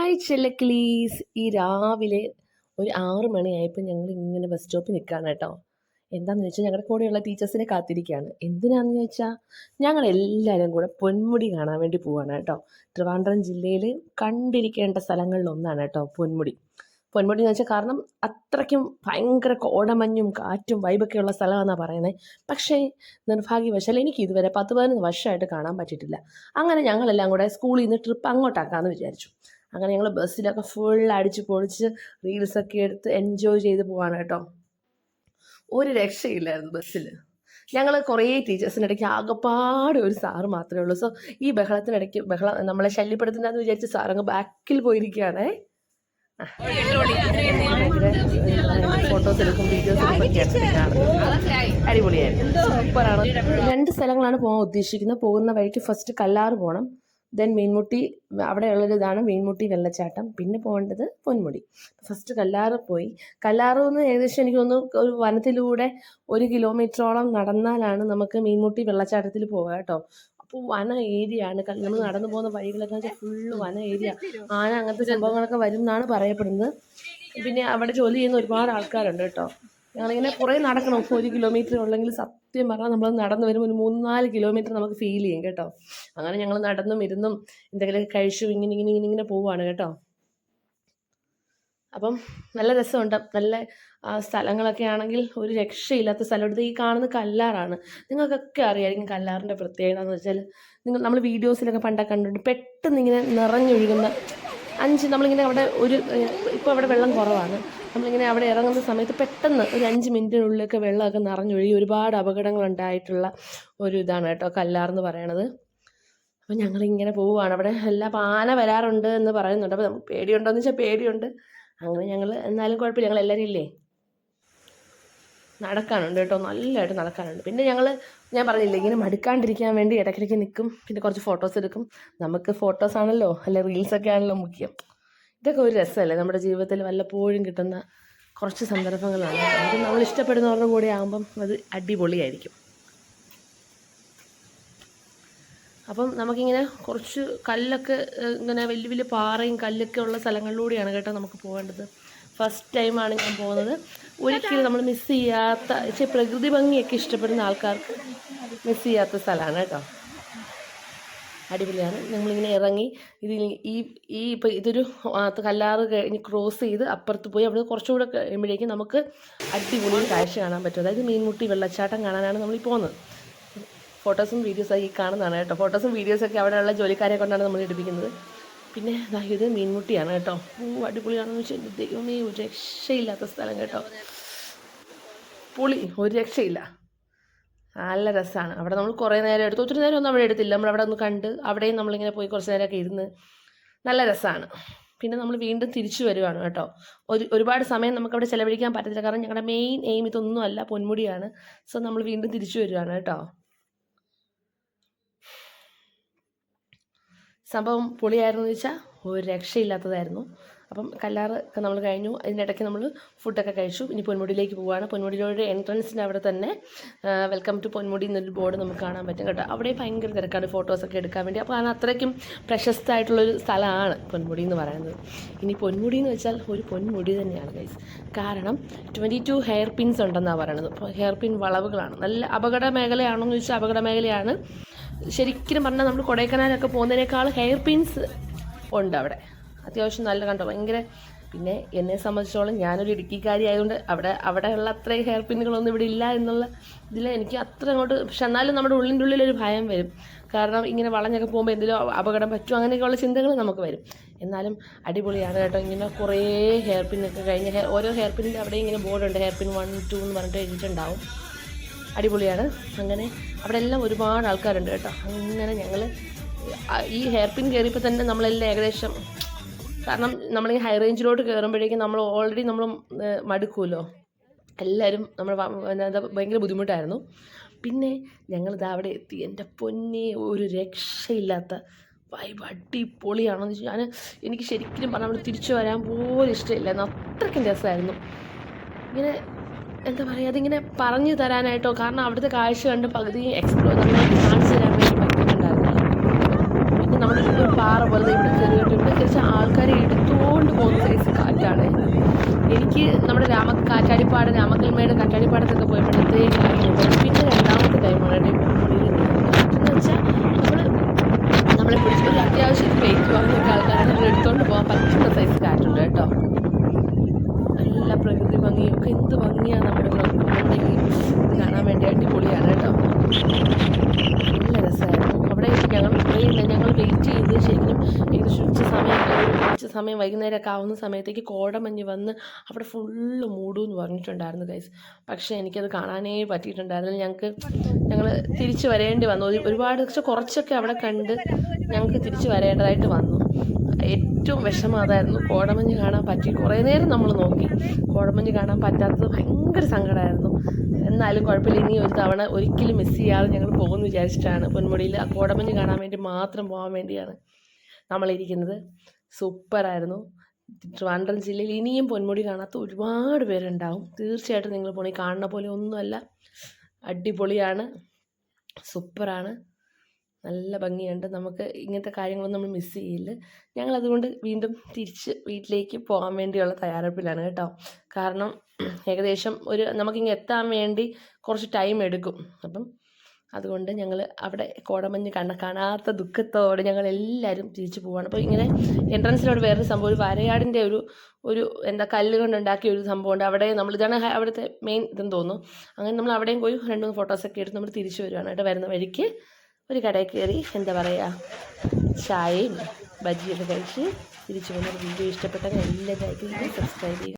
Hi ചെല്ലക്കിളീസ്. ഈ രാവിലെ ഒരു 6 മണിയായപ്പോൾ ഞങ്ങൾ ഇങ്ങനെ ബസ് സ്റ്റോപ്പിൽ നിൽക്കുകയാണ് കേട്ടോ. എന്താണെന്ന് വെച്ചാൽ ഞങ്ങളുടെ കൂടെയുള്ള ടീച്ചേഴ്സിനെ കാത്തിരിക്കുകയാണ്. എന്തിനാണെന്ന് ചോദിച്ചാൽ ഞങ്ങളെല്ലാവരും കൂടെ പൊന്മുടി കാണാൻ വേണ്ടി പോവുകയാണ് കേട്ടോ. ട്രിവാൻഡ്രം ജില്ലയിൽ കണ്ടിരിക്കേണ്ട സ്ഥലങ്ങളിലൊന്നാണ് കേട്ടോ പൊന്മുടി. പൊന്മുടി എന്ന് വെച്ചാൽ കാരണം അത്രയ്ക്കും ഭയങ്കര കോടമഞ്ഞും കാറ്റും വൈബൊക്കെയുള്ള സ്ഥലമാണെന്നാണ് പറയുന്നത്. പക്ഷേ നിർഭാഗ്യവശാൽ എനിക്ക് ഇതുവരെ 10-15 വർഷമായിട്ട് കാണാൻ പറ്റിയിട്ടില്ല. അങ്ങനെ ഞങ്ങളെല്ലാം കൂടെ സ്കൂളിൽ നിന്ന് ട്രിപ്പ് അങ്ങോട്ടാക്കാമെന്ന് വിചാരിച്ചു. അങ്ങനെ ഞങ്ങൾ ബസ്സിലൊക്കെ ഫുൾ അടിച്ച് പൊളിച്ച് റീൽസൊക്കെ എടുത്ത് എൻജോയ് ചെയ്ത് പോവാണ് കേട്ടോ. ഒരു രക്ഷയില്ലായിരുന്നു ബസ്സിൽ. ഞങ്ങൾ കുറേ ടീച്ചേഴ്സിനിടയ്ക്ക് ആകെപ്പാടെ ഒരു സാറ് മാത്രമേ ഉള്ളൂ. സോ ഈ ബഹളത്തിനിടയ്ക്ക് നമ്മളെ ശല്യപ്പെടുത്തുന്നതെന്ന് വിചാരിച്ച് സാറങ്ങ് ബാക്കിൽ പോയിരിക്കുകയാണേ. ഫോട്ടോസ് എടുക്കും, വീഡിയോസ് എടുക്കും. അടിപൊളിയായിരുന്നു, സൂപ്പറാണ്. 2 സ്ഥലങ്ങളാണ് പോകാൻ ഉദ്ദേശിക്കുന്നത്. പോകുന്ന വഴിക്ക് ഫസ്റ്റ് കല്ലാറ് പോകണം, ദെൻ മീൻമുട്ടി, അവിടെയുള്ളൊരിതാണ് മീൻമുട്ടി വെള്ളച്ചാട്ടം. പിന്നെ പോകേണ്ടത് പൊന്മുടി. ഫസ്റ്റ് കല്ലാറ് പോയി. കല്ലാറിൽ നിന്ന് ഏകദേശം എനിക്ക് തോന്നുന്നു ഒരു വനത്തിലൂടെ 1 കിലോമീറ്ററോളം നടന്നാലാണ് നമുക്ക് മീൻമുട്ടി വെള്ളച്ചാട്ടത്തിൽ പോവുക കേട്ടോ. അപ്പോൾ വന ഏരിയ ആണ്. നമ്മൾ നടന്നു പോകുന്ന വഴികളൊക്കെ വെച്ചാൽ ഫുള്ള് വന ഏരിയ. ആന അങ്ങനത്തെ സംഭവങ്ങളൊക്കെ വരും എന്നാണ് പറയപ്പെടുന്നത്. പിന്നെ അവിടെ ജോലി ചെയ്യുന്ന ഒരുപാട് ആൾക്കാരുണ്ട് കേട്ടോ. ഞങ്ങളിങ്ങനെ കുറേ നടക്കണം. 1 കിലോമീറ്റർ ഉള്ളെങ്കിൽ സത്യം പറഞ്ഞാൽ നമ്മൾ നടന്നു വരുമ്പോൾ ഒരു 3-4 കിലോമീറ്റർ നമുക്ക് ഫീൽ ചെയ്യും കേട്ടോ. അങ്ങനെ ഞങ്ങൾ നടന്നും ഇരുന്നും എന്തെങ്കിലുമൊക്കെ കഴിച്ചു ഇങ്ങനെ പോവുകയാണ് കേട്ടോ. അപ്പം നല്ല രസമുണ്ട്. നല്ല സ്ഥലങ്ങളൊക്കെ ആണെങ്കിൽ ഒരു രക്ഷയില്ലാത്ത സ്ഥലം. എടുത്ത് ഈ കാണുന്ന കല്ലാറാണ്. നിങ്ങൾക്കൊക്കെ അറിയായിരിക്കും കല്ലാറിൻ്റെ പ്രത്യേകത എന്ന് വെച്ചാൽ, നമ്മൾ വീഡിയോസിലൊക്കെ പണ്ടൊക്കെ കണ്ടിട്ടുണ്ട്. പെട്ടെന്ന് ഇങ്ങനെ നിറഞ്ഞൊഴുകുന്ന നമ്മളിങ്ങനെ അവിടെ ഇപ്പോൾ അവിടെ വെള്ളം കുറവാണ്. നമ്മളിങ്ങനെ അവിടെ ഇറങ്ങുന്ന സമയത്ത് പെട്ടെന്ന് ഒരു 5 മിനിറ്റിനുള്ളിലൊക്കെ വെള്ളമൊക്കെ നിറഞ്ഞൊഴുകി ഒരുപാട് അപകടങ്ങളുണ്ടായിട്ടുള്ള ഒരു ഇതാണ് കേട്ടോ കല്ലാറെന്ന് പറയണത്. അപ്പോൾ ഞങ്ങളിങ്ങനെ പോവുകയാണ്. അവിടെ എല്ലാ ആന വരാറുണ്ട് എന്ന് പറയുന്നുണ്ട്. അപ്പോൾ നമുക്ക് പേടിയുണ്ടോ എന്ന് വെച്ചാൽ പേടിയുണ്ട്. അങ്ങനെ ഞങ്ങൾ എന്നാലും കുഴപ്പമില്ല, ഞങ്ങൾ എല്ലാവരും ഇല്ലേ നടക്കാനുണ്ട് കേട്ടോ, നല്ലതായിട്ട് നടക്കാനുണ്ട്. പിന്നെ ഞാൻ പറഞ്ഞില്ലേ ഇങ്ങനെ മടുക്കാണ്ടിരിക്കാൻ വേണ്ടി ഇടയ്ക്കിടയ്ക്ക് നിൽക്കും, പിന്നെ കുറച്ച് ഫോട്ടോസ് എടുക്കും. നമുക്ക് ഫോട്ടോസ് ആണല്ലോ, അല്ല റീൽസൊക്കെ ആണല്ലോ മുഖ്യം. ഇതൊക്കെ ഒരു രസമല്ലേ നമ്മുടെ ജീവിതത്തിൽ വല്ലപ്പോഴും കിട്ടുന്ന കുറച്ച് സന്ദർഭങ്ങളാണ്. അത് നമ്മൾ ഇഷ്ടപ്പെടുന്നവരുടെ കൂടെ ആകുമ്പം അത് അടിപൊളിയായിരിക്കും. അപ്പം നമുക്കിങ്ങനെ കുറച്ച് കല്ലൊക്കെ ഇങ്ങനെ വലിയ വലിയ പാറയും കല്ലൊക്കെ ഉള്ള സ്ഥലങ്ങളിലൂടെയാണ് കേട്ടോ നമുക്ക് പോകേണ്ടത്. ഫസ്റ്റ് ടൈമാണ് ഞാൻ പോകുന്നത്. ഒരിക്കലും നമ്മൾ മിസ് ചെയ്യാത്ത പ്രകൃതി ഭംഗിയൊക്കെ ഇഷ്ടപ്പെടുന്ന ആൾക്കാർക്ക് മിസ് ചെയ്യാത്ത സ്ഥലമാണ് കേട്ടോ. അടിപൊളിയാണ്. നമ്മളിങ്ങനെ ഇറങ്ങി ഇപ്പോൾ ഇതൊരു കല്ലാറ് കഴിഞ്ഞ് ക്രോസ് ചെയ്ത് അപ്പുറത്ത് പോയി അവിടെ കുറച്ചുകൂടെ കഴിയുമ്പോഴേക്കും നമുക്ക് അടിപൊളി കാഴ്ച കാണാൻ പറ്റും. അതായത് മീൻമുട്ടി വെള്ളച്ചാട്ടം കാണാനാണ് നമ്മൾ പോകുന്നത്. ഫോട്ടോസും വീഡിയോസൊക്കെ ഈ കാണുന്നതാണ് കേട്ടോ. ഫോട്ടോസും വീഡിയോസൊക്കെ അവിടെയുള്ള ജോലിക്കാരെ കൊണ്ടാണ് നമ്മൾ എടുപ്പിക്കുന്നത്. പിന്നെ ഇത് മീൻമുട്ടിയാണ് കേട്ടോ. അടിപൊളിയാണെന്ന് വെച്ചാൽ ദൈവമേ ഒരു രക്ഷയില്ലാത്ത സ്ഥലം കേട്ടോ. പൊളി, ഒരു രക്ഷയില്ല, നല്ല രസമാണ്. അവിടെ നമ്മൾ കുറേ നേരം എടുത്തു. ഒത്തിരി നേരം ഒന്നും അവിടെ എടുത്തില്ല. നമ്മളവിടെ ഒന്ന് കണ്ട് അവിടെയും നമ്മളിങ്ങനെ പോയി കുറച്ച് നേരമൊക്കെ ഇരുന്ന് നല്ല രസമാണ്. പിന്നെ നമ്മൾ വീണ്ടും തിരിച്ചു വരുവാണ് കേട്ടോ. ഒരുപാട് സമയം നമുക്കവിടെ ചിലവഴിക്കാൻ പറ്റത്തില്ല, കാരണം ഞങ്ങളുടെ മെയിൻ എയിം ഇതൊന്നും അല്ല, പൊന്മുടിയാണ്. സോ നമ്മൾ വീണ്ടും തിരിച്ചു വരുവാണ് കേട്ടോ. സംഭവം പൊളിയായിരുന്നു എന്ന് വെച്ചാൽ ഒരു രക്ഷയില്ലാത്തതായിരുന്നു. അപ്പം കല്ലാറൊക്കെ നമ്മൾ കഴിഞ്ഞു. അതിനിടയ്ക്ക് നമ്മൾ ഫുഡൊക്കെ കഴിച്ചു. ഇനി പൊന്മുടിയിലേക്ക് പോവുകയാണ്. പൊന്മുടിയിലൂടെ എൻട്രൻസിൻ്റെ അവിടെ തന്നെ വെൽക്കം ടു പൊന്മുടി എന്നൊരു ബോർഡ് നമുക്ക് കാണാൻ പറ്റും കേട്ടോ. അവിടെ ഭയങ്കര തിരക്കാണ് ഫോട്ടോസൊക്കെ എടുക്കാൻ വേണ്ടി. അപ്പോൾ അത് അത്രയ്ക്കും പ്രശസ്തമായിട്ടുള്ളൊരു സ്ഥലമാണ് പൊന്മുടി എന്ന് പറയുന്നത്. ഇനി പൊന്മുടി എന്ന് വെച്ചാൽ ഒരു പൊന്മുടി തന്നെയാണ് ഗൈസ്. കാരണം 22 ഹെയർ പിൻസ് ഉണ്ടെന്നാണ് പറയണത്. അപ്പോൾ ഹെയർ പിൻ വളവുകളാണ്. നല്ല അപകട മേഖലയാണോ എന്ന് ചോദിച്ചാൽ അപകട മേഖലയാണ്. ശരിക്കും പറഞ്ഞാൽ നമ്മൾ കൊടൈക്കനാലൊക്കെ പോകുന്നതിനേക്കാൾ ഹെയർ പിൻസ് ഉണ്ട് അവിടെ. അത്യാവശ്യം നല്ല കണ്ടോ, ഭയങ്കര. പിന്നെ എന്നെ സംബന്ധിച്ചോളം ഞാനൊരു ഇടുക്കിക്കാരി ആയതുകൊണ്ട് അവിടെയുള്ള അത്രയും ഹെയർ പിന്നുകളൊന്നും ഇവിടെ ഇല്ല എന്നുള്ള ഇതിൽ എനിക്ക് അത്ര അങ്ങോട്ട്. പക്ഷെ എന്നാലും നമ്മുടെ ഉള്ളിലൊരു ഭയം വരും. കാരണം ഇങ്ങനെ വളഞ്ഞൊക്കെ പോകുമ്പോൾ എന്തെങ്കിലും അപകടം പറ്റും, അങ്ങനെയൊക്കെയുള്ള ചിന്തകൾ നമുക്ക് വരും. എന്നാലും അടിപൊളിയാണ് കേട്ടോ. ഇങ്ങനെ കുറേ ഹെയർ പിന്നൊക്കെ കഴിഞ്ഞ് ഓരോ ഹെയർ പിന്നിൻ്റെ അവിടെ ഇങ്ങനെ ബോർഡുണ്ട്, ഹെയർ പിൻ 1, 2 എന്ന് പറഞ്ഞിട്ട് എഴുതിയിട്ടുണ്ടാവും. അടിപൊളിയാണ്. അങ്ങനെ അവിടെ എല്ലാം ഒരുപാട് ആൾക്കാരുണ്ട് കേട്ടോ. അങ്ങനെ ഞങ്ങൾ ഈ ഹെയർ പിൻ കയറിയപ്പോൾ തന്നെ നമ്മളെല്ലാം ഏകദേശം, കാരണം നമ്മൾ ഈ ഹൈ റേഞ്ചിലോട്ട് കയറുമ്പോഴേക്കും നമ്മൾ ഓൾറെഡി മടുക്കുമല്ലോ എല്ലാവരും. ഭയങ്കര ബുദ്ധിമുട്ടായിരുന്നു. പിന്നെ ഞങ്ങളിത് അവിടെ എത്തി. എൻ്റെ പൊന്നെ ഒരു രക്ഷയില്ലാത്ത വൈബ്, അടിപൊളിയാണെന്ന് വെച്ചാൽ എനിക്ക് ശരിക്കും പറഞ്ഞാൽ അവിടെ തിരിച്ചു വരാൻ പോലും ഇഷ്ടമില്ലായിരുന്നു. അത്രയ്ക്കും രസമായിരുന്നു. ഇങ്ങനെ എന്താ പറയുക, അതിങ്ങനെ പറഞ്ഞു തരാനായിട്ടോ, കാരണം അവിടുത്തെ കാഴ്ച കണ്ട് പകുതി എക്സ്പ്ലോർ കാണിച്ചു തരാൻ വേണ്ടി പറ്റുന്നുണ്ടായിരുന്നില്ല. പിന്നെ നമ്മുടെ ഒരു പാറ പോലെ ഇവിടെ കയറിയിട്ട് ഇവിടെ കയറിച്ച ആൾക്കാരെ എടുത്തുകൊണ്ട് പോകുന്ന സൈസ് കാറ്റാണ്. എനിക്ക് നമ്മുടെ കാറ്റാടിപ്പാടം രാമക്കൽമയുടെ കാറ്റാടിപ്പാടത്തൊക്കെ പോയപ്പോഴത്തേക്ക് കാറ്റുണ്ട്. പിന്നെ രണ്ടാമത്തെ ടൈമാണ് കാറ്റെന്ന് വെച്ചാൽ നമ്മളെ പിടിച്ച് ഒരു അത്യാവശ്യം വെയിറ്റ് വാങ്ങിയൊക്കെ ആൾക്കാരെ നമ്മൾ എടുത്തുകൊണ്ട് പോകാൻ പറ്റുന്ന സൈസ് കാറ്റുണ്ട് കേട്ടോ. നല്ല പ്രകൃതി ഭംഗിയൊക്കെ എന്ത് ഭംഗിയാണ് നമ്മുടെ ഇത് കാണാൻ വേണ്ടി അടിപൊളിയാണ് കേട്ടോ. നല്ല രസമായിരുന്നു. അവിടെ ഞങ്ങൾ വെയിറ്റ് ചെയ്ത് ശരിക്കും ഏകദേശം ഉച്ച സമയം വൈകുന്നേരമൊക്കെ ആവുന്ന സമയത്തേക്ക് കോടമഞ്ഞ് വന്ന് അവിടെ ഫുള്ള് മൂടുമെന്ന് പറഞ്ഞിട്ടുണ്ടായിരുന്നു ഗൈസ്. പക്ഷേ എനിക്കത് കാണാനേ പറ്റിയിട്ടുണ്ടായിരുന്നില്ല. ഞങ്ങൾ തിരിച്ച് വരേണ്ടി വന്നു. ഒരുപാട് കുറച്ചൊക്കെ അവിടെ കണ്ട് ഞങ്ങൾക്ക് തിരിച്ച് വരേണ്ടതായിട്ട് വന്നു. ഏറ്റവും വിഷമം അതായിരുന്നു. കോടമഞ്ഞ് കാണാൻ പറ്റി. കുറേ നേരം നമ്മൾ നോക്കി, കോടമഞ്ഞ് കാണാൻ പറ്റാത്തത് ഭയങ്കര സങ്കടമായിരുന്നു. എന്നാലും കുഴപ്പമില്ല, ഇനി ഒരു തവണ ഒരിക്കലും മിസ് ചെയ്യാതെ ഞങ്ങൾ പോകുമെന്ന് വിചാരിച്ചിട്ടാണ്. പൊന്മുടിയിൽ ആ കോടമഞ്ഞ് കാണാൻ വേണ്ടി മാത്രം പോകാൻ വേണ്ടിയാണ് നമ്മളിരിക്കുന്നത്. സൂപ്പറായിരുന്നു. ട്രിവാൻഡ്രം ജില്ലയിൽ ഇനിയും പൊന്മുടി കാണാത്ത ഒരുപാട് പേരുണ്ടാവും. തീർച്ചയായിട്ടും നിങ്ങൾ പോണി കാണുന്ന പോലെ ഒന്നുമല്ല, അടിപൊളിയാണ്, സൂപ്പറാണ്, നല്ല ഭംഗിയുണ്ട്. നമുക്ക് ഇങ്ങനത്തെ കാര്യങ്ങളൊന്നും നമ്മൾ മിസ് ചെയ്യില്ല. ഞങ്ങളതുകൊണ്ട് വീണ്ടും തിരിച്ച് വീട്ടിലേക്ക് പോകാൻ വേണ്ടിയുള്ള തയ്യാറെടുപ്പിലാണ് കേട്ടോ. കാരണം ഏകദേശം നമുക്കിങ്ങനെ എത്താൻ വേണ്ടി കുറച്ച് ടൈം എടുക്കും. അപ്പം അതുകൊണ്ട് ഞങ്ങൾ അവിടെ കോടമഞ്ഞ് കാണാത്ത ദുഃഖത്തോടെ ഞങ്ങളെല്ലാവരും തിരിച്ചു പോവുകയാണ്. അപ്പോൾ ഇങ്ങനെ എൻട്രൻസിലോട് വേറൊരു സംഭവം, ഒരു വരയാടിൻ്റെ ഒരു കല്ല് കൊണ്ടുണ്ടാക്കിയ ഒരു സംഭവമുണ്ട്. അവിടെ ഇതാണ് അവിടുത്തെ മെയിൻ ഇതെന്ന് തോന്നുന്നു. അങ്ങനെ നമ്മൾ അവിടെയും പോയി 2-3 ഫോട്ടോസൊക്കെ എടുത്ത് നമ്മൾ തിരിച്ചു വരുവാണ് കേട്ടോ. വരുന്ന വഴിക്ക് ഒരു കടയിൽ കയറി ചായയും ബജിയൊക്കെ കഴിച്ച് തിരിച്ചു പോകുന്ന വീഡിയോ ഇഷ്ടപ്പെട്ടെങ്കിൽ എല്ലാവരും സബ്സ്ക്രൈബ് ചെയ്യുക.